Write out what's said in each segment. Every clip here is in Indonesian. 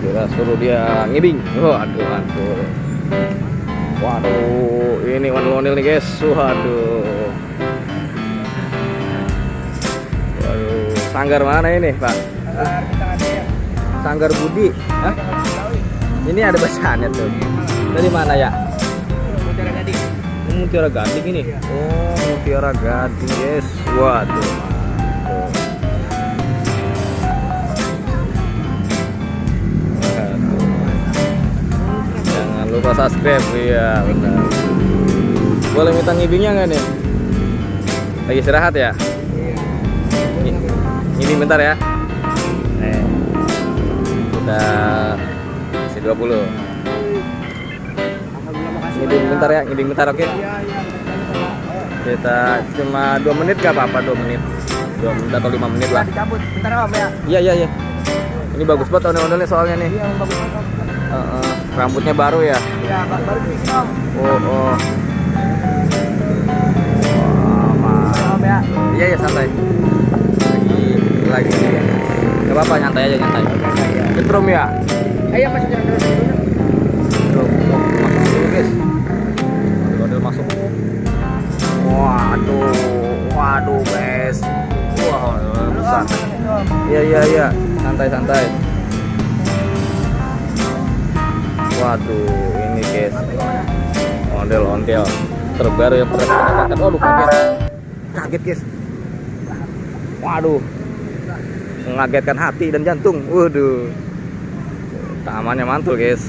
Kita suruh dia ngibing. Waduh, mantul. Waduh, ini ondel-ondel nih guys. Waduh. Waduh, sanggar mana ini, Pak? Sanggar Budi. Hah? Ini ada bacaannya tuh. Dari mana ya? Mutiara Gading. Mutiara Gading ini. Oh, Mutiara Gading, guys. Waduh. Jangan lupa subscribe, ya benar. Boleh minta ngibingnya nggak nih? Lagi istirahat ya? Ini bentar ya. Nih. Kita isi 20. Ngiding bentar ya, ngiding bentar, oke? Kita cuma 2 menit gak apa-apa, 2 menit 2 menit atau 5 menit lah. Dicabut bentar Om ya. Iya. Ini bagus banget ondel-ondelnya soalnya nih. Iya, bagus banget. Rambutnya baru ya? Iya, baru dibikin Om. Oh. Om ya. Iya, santai. Lagi. Gak apa-apa, nyantai aja, nyantai. Getrum ya? Ayo masuk jalan terus. Getrum. Masuk dulu guys. Ondel masuk. Waduh guys. Wah, besar. Iya. Santai. Waduh, ini guys. Ondel-ondel terbaru yang pernah kita dapatkan. Waduh, kaget guys. Waduh, mengagetkan hati dan jantung. Waduh, tamannya mantul guys.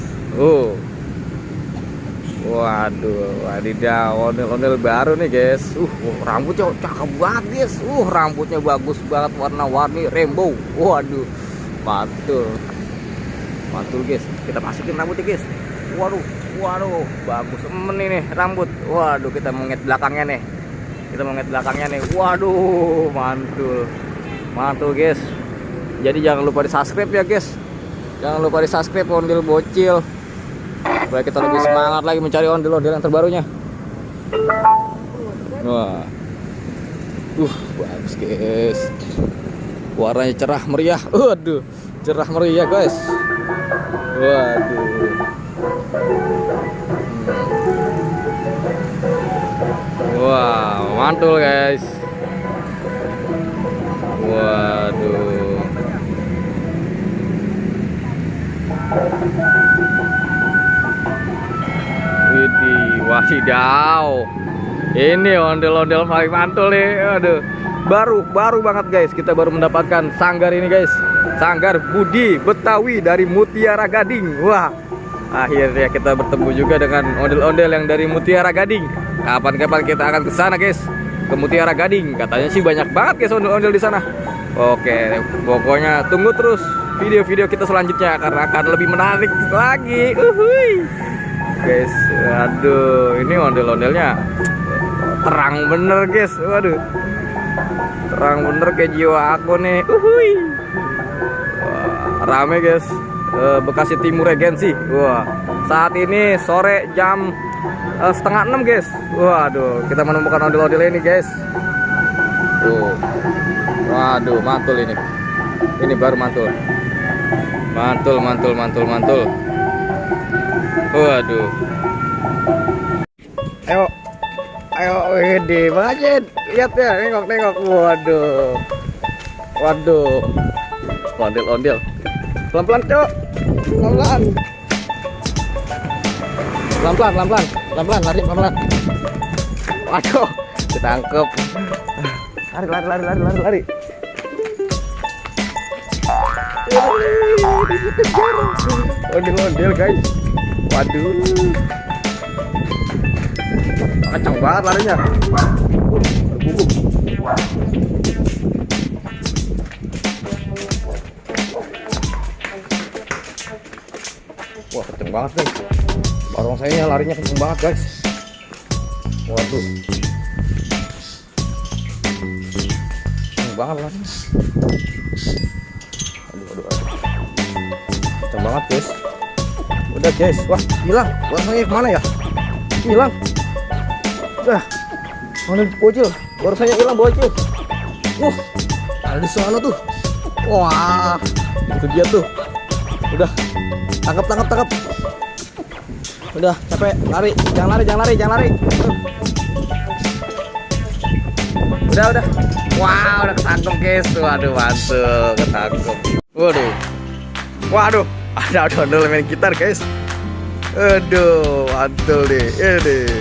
Waduh, wadidaw, ondel-ondel baru nih guys. Rambutnya cakep banget guys. Rambutnya bagus banget, warna-warni rainbow. Waduh, mantul guys. Kita masukin rambutnya guys. Waduh, bagus temen ini rambut. Waduh, kita mau nget belakangnya nih. Waduh, mantul guys. Jadi jangan lupa di subscribe ya guys. Jangan lupa di subscribe ondel bocil, supaya kita lebih semangat lagi mencari ondel-ondel yang terbarunya. Wah, bagus guys. Warnanya cerah meriah. Waduh, cerah meriah guys. Waduh. Wow, mantul guys. Waduh. Widih, wasidaw. Ini ondel-ondel paling mantul nih. Aduh. Baru banget guys. Kita baru mendapatkan sanggar ini guys. Sanggar Budi Betawi dari Mutiara Gading. Wah, akhirnya kita bertemu juga dengan ondel-ondel yang dari Mutiara Gading. Kapan-kapan kita akan ke sana guys, ke Mutiara Gading. Katanya sih banyak banget guys ondel-ondel di sana. Oke, pokoknya tunggu terus video-video kita selanjutnya karena akan lebih menarik lagi. Guys, aduh, ini ondel-ondelnya terang bener guys. Waduh, terang bener kayak jiwa aku nih. Wah, rame guys. Bekasi Timur Regensi. Wah, saat ini sore jam 5:30 guys. Waduh, kita menemukan ondel-ondel ini guys. Waduh, mantul ini. Ini baru mantul. Mantul. Waduh. Ayo, wede banget. Lihat ya, nengok. Waduh. Ondel-ondel. Pelan-pelan, Cok. Pelan-pelan, lari pelan-pelan. Waduh, ditangkep. Lari. Ondel-ondel guys. Waduh, kencang banget larinya. Wah, kenceng banget guys. Barongsainya larinya kenceng banget guys. Waduh, kenceng banget larinya. Aduh. Kenceng banget guys. Udah guys, wah hilang. Barongsainya kemana ya? Hilang. Udah, mana bocil? Barongsainya hilang bocil. Ada di sana tuh. Wah, itu dia tuh. Udah. Tangkap. Udah, capek. Lari. Jangan lari. Udah. Wow, udah ketangkep guys. Waduh, mantul. Ketangkep. Waduh. Ada ondel main gitar guys. Aduh, mantul deh. Nih.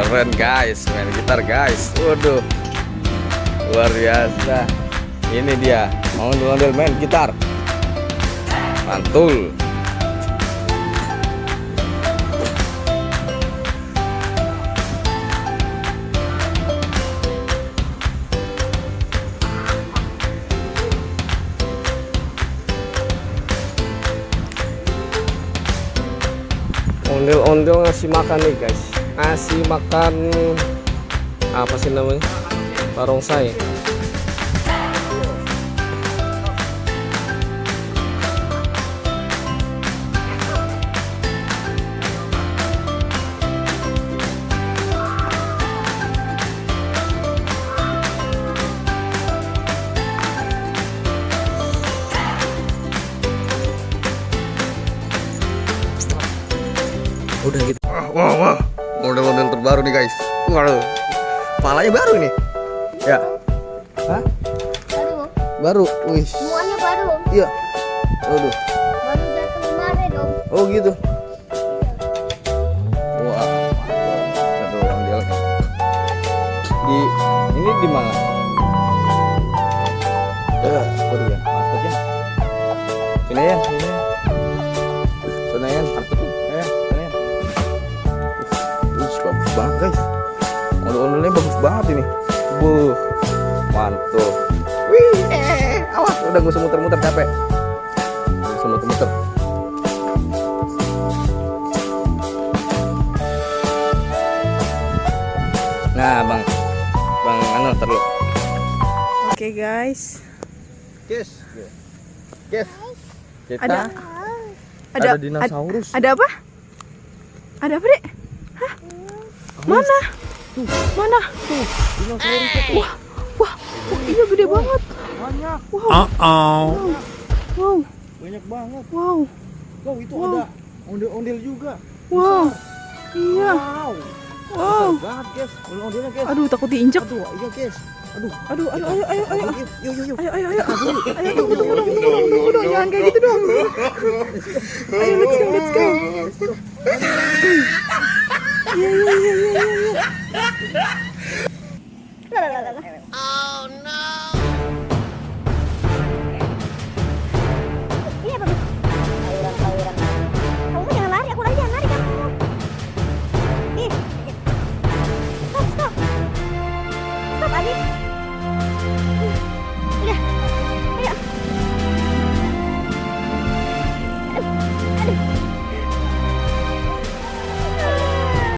Keren guys, main gitar guys. Waduh. Luar biasa. Ini dia, ondel-ondel main gitar. Mantul. Ondel-ondel ngasih makan nih guys. Ngasih makan apa sih namanya? Barongsai. Udah gitu. Wah. Model-model terbaru nih guys. Waduh. Palanya baru nih. Ya. Hah? Baru. Wih. Semuanya baru. Iya. Waduh. Baru datang kemarin dong. Oh gitu. Wah. Aduh, ondel. Ini di mana? Waduh ya. Maksudnya. Sini. Senayan. Bagus banget guys. Ondel-ondelnya bagus banget ini. Mantul. Wih, awas, udah gak usah muter-muter, capek. Gak usah muter-muter. Nah, bang anu terlalu. Oke guys. Kes. Kita Ada dinosaurus. Ada apa? Ada apa, Dek? Hah? Mana? Mana? Dinosaurus. Wah, iya gede banget. Banyak. Wow. Wow. Banyak banget. Wow. Wow, itu Wow. ada ondel-ondel juga. Wow. Iya. Wow. Wow. Besar banget, guys. Ondel-ondelnya, guys. Aduh, takut diinjak. Aduh, iya, guys. Aduh. Ayo. Yuk. Ayo, tunggu dong. Jangan kayak gitu dong. Ayo, let's go. Iya. Iya bagus. Tawuran. Kamu jangan lari, aku lagi jangan lari kamu. Ih. Stop. Stop, Adi. Udah. Ayo.